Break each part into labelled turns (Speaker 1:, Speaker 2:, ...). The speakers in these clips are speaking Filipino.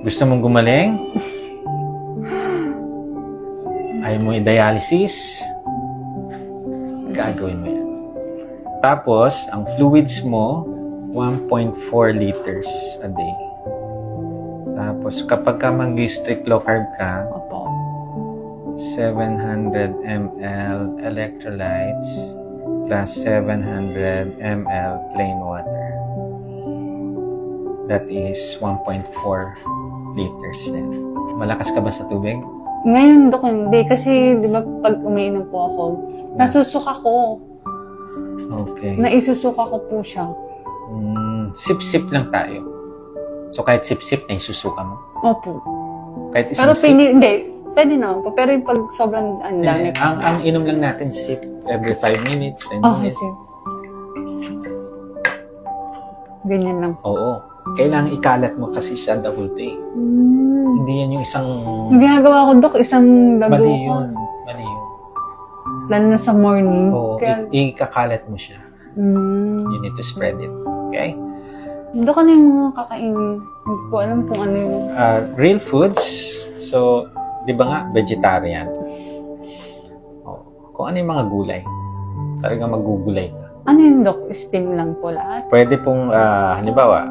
Speaker 1: Gusto mong gumaling? Ayaw mo i-dialysis? Gagawin mo yan. Tapos, ang fluids mo, 1.4 liters a day. Tapos, kapag ka mag-strict low carb ka,
Speaker 2: Opo.
Speaker 1: 700 ml electrolytes plus 700 ml plain water. That is 1.4 liters din. Malakas ka ba sa tubig?
Speaker 2: Ngayon, Dok, hindi. Kasi, di ba, pag umiinom po ako, nasusuka ko.
Speaker 1: Okay.
Speaker 2: Naisusuka ko po siya.
Speaker 1: Sip-sip lang tayo. So, kahit sip-sip na isusuka mo?
Speaker 2: Opo.
Speaker 1: Kahit
Speaker 2: Pero
Speaker 1: isang sip?
Speaker 2: hindi. Pwede naman po. Pero yung pag sobrang dami po.
Speaker 1: Ang inom lang natin, sip every 5 minutes, 10
Speaker 2: Okay,
Speaker 1: minutes.
Speaker 2: sige. Ganyan lang.
Speaker 1: Oo. Kailangan ikalat mo kasi siya the whole day. Hindi yan yung isang...
Speaker 2: Yung ginagawa ko, Dok, isang lago
Speaker 1: Mali
Speaker 2: ko.
Speaker 1: yun. Mali yun.
Speaker 2: Lalo na sa morning.
Speaker 1: Oo.
Speaker 2: Kaya,
Speaker 1: Ikakalat mo siya. You need to spread it. Okay?
Speaker 2: Dok, ano yung mga kakainin? Hindi ko alam kung ano yung...
Speaker 1: Real foods. So, di ba nga, vegetarian? Oh, kung ano yung mga gulay. Talagang magugulay ka.
Speaker 2: Ano yung, Dok? Steam lang po lahat?
Speaker 1: Pwede pong, halimbawa,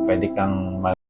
Speaker 1: pwede kang